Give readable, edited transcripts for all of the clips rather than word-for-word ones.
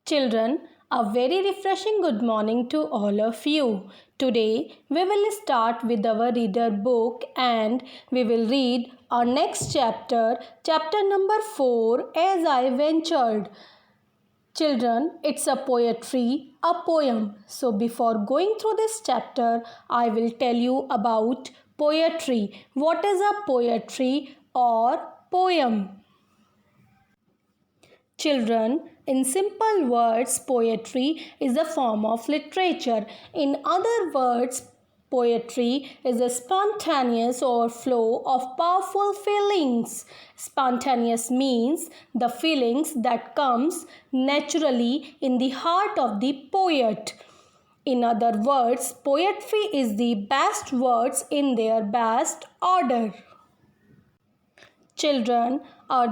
Children, a very refreshing good morning to all of you. Today we will start with our reader book and we will read our next chapter, chapter number 4, As I Ventured. Children, it's a poetry, a poem. So before going through this chapter, I will tell you about poetry. What is a poetry or poem? Children, in simple words, poetry is a form of literature. In other words, poetry is a spontaneous overflow of powerful feelings. Spontaneous means the feelings that comes naturally in the heart of the poet. In other words, poetry is the best words in their best order. Children,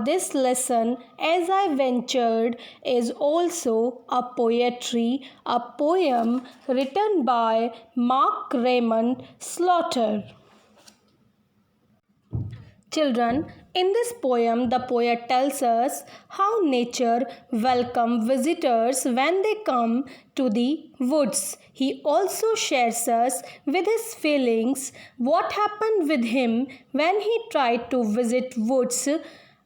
this lesson, as I ventured, is also a poetry, a poem written by Mark Raymond Slaughter. Children, in this poem, the poet tells us how nature welcomes visitors when they come to the woods. He also shares us with his feelings, what happened with him when he tried to visit woods.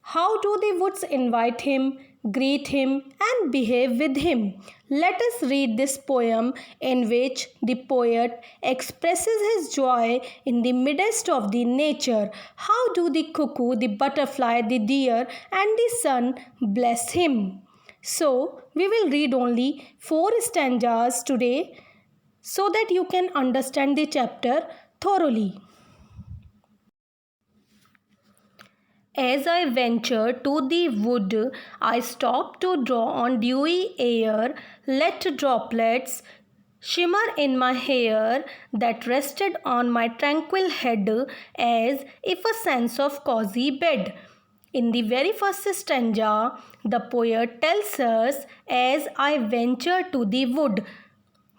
How do the woods invite him, greet him, and behave with him? Let us read this poem in which the poet expresses his joy in the midst of the nature. How do the cuckoo, the butterfly, the deer, and the sun bless him? So, we will read only 4 stanzas today so that you can understand the chapter thoroughly. As I ventured to the wood, I stopped to draw on dewy air, let droplets shimmer in my hair that rested on my tranquil head as if a sense of cozy bed. In the very first stanza, the poet tells us, as I ventured to the wood.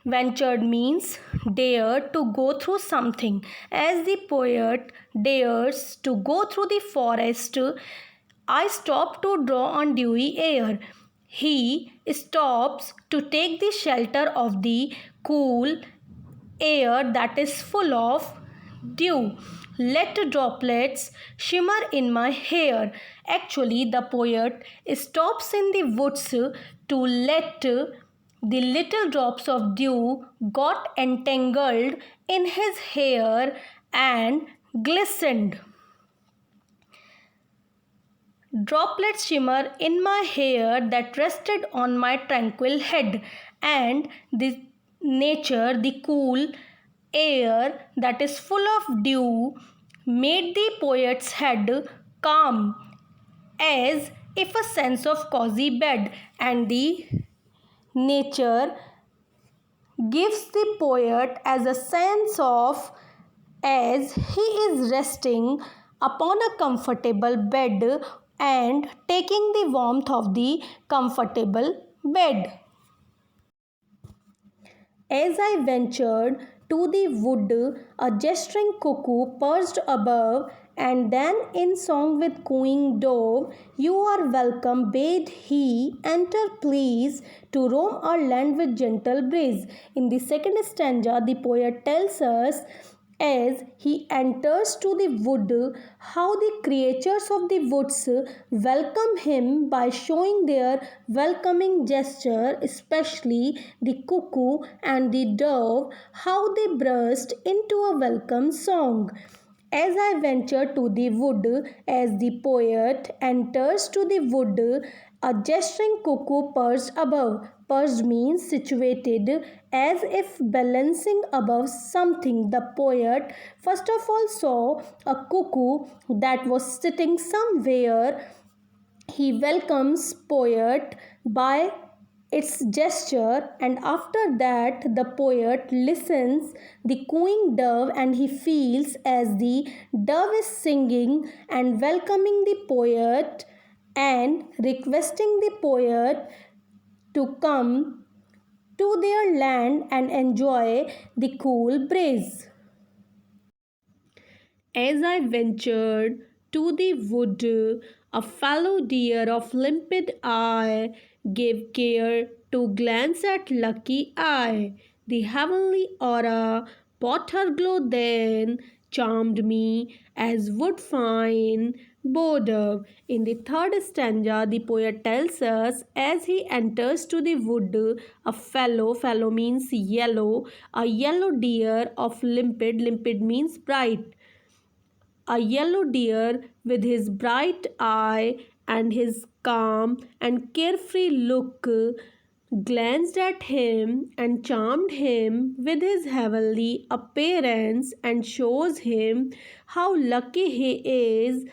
Ventured means dare to go through something. As the poet dares to go through the forest, I stop to draw on dewy air. He stops to take the shelter of the cool air that is full of dew. Let droplets shimmer in my hair. Actually, the poet stops in the woods to let the little drops of dew got entangled in his hair and glistened. Droplets shimmer in my hair that rested on my tranquil head, and the nature, the cool air that is full of dew, made the poet's head calm as if a sense of cozy bed, and the nature gives the poet as a sense of as he is resting upon a comfortable bed and taking the warmth of the comfortable bed. As I ventured to the wood, a gesturing cuckoo perched above, and then in song with cooing dove, you are welcome, bade he, enter please, to roam our land with gentle breeze. In the second stanza, the poet tells us as he enters to the wood, how the creatures of the woods welcome him by showing their welcoming gesture, especially the cuckoo and the dove, how they burst into a welcome song. As I venture to the wood, as the poet enters to the wood, a gesturing cuckoo perched above. Perched means situated as if balancing above something. The poet first of all saw a cuckoo that was sitting somewhere. He welcomes poet by its gesture, and after that the poet listens the cooing dove, and he feels as the dove is singing and welcoming the poet and requesting the poet to come to their land and enjoy the cool breeze. As I ventured to the wood, A fallow deer of limpid eye gave care to glance at lucky eye. The heavenly aura brought her glow then, charmed me as would fine border. In the third stanza, the poet tells us as he enters to the wood, fallow means yellow, a yellow deer of limpid means bright. A yellow deer with his bright eye and his calm and carefree look glanced at him and charmed him with his heavenly appearance and shows him how lucky he is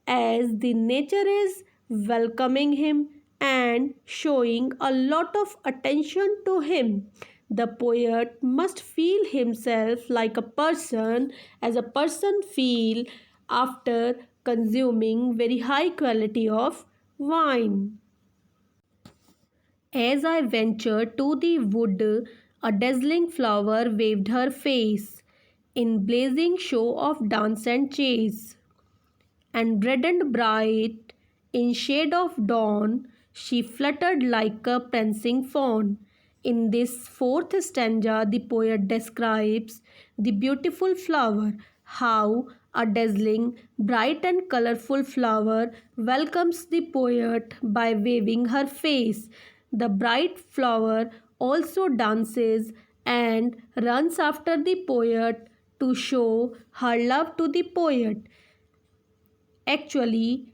as the nature is welcoming him and showing a lot of attention to him. The poet must feel himself like a person as a person feel after consuming very high quality of wine. As I ventured to the wood, a dazzling flower waved her face in blazing show of dance and chase, and reddened bright in shade of dawn, she fluttered like a prancing fawn. In this fourth stanza, the poet describes the beautiful flower, how a dazzling, bright and colorful flower welcomes the poet by waving her face. The bright flower also dances and runs after the poet to show her love to the poet. Actually,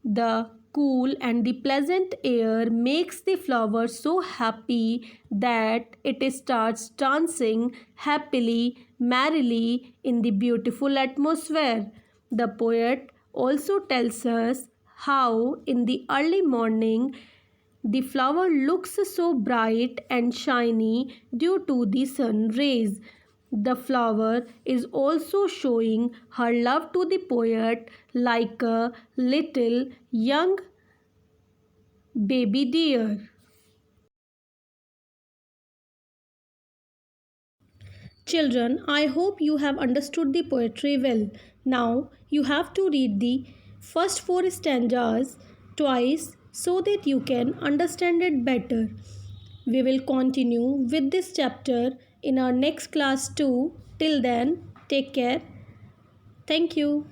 the cool and the pleasant air makes the flower so happy that it starts dancing happily, merrily in the beautiful atmosphere. The poet also tells us how in the early morning the flower looks so bright and shiny due to the sun rays. The flower is also showing her love to the poet like a little young baby deer. Children, I hope you have understood the poetry well. Now you have to read the first four stanzas twice so that you can understand it better. We will continue with this chapter in our next class too. Till then, take care. Thank you.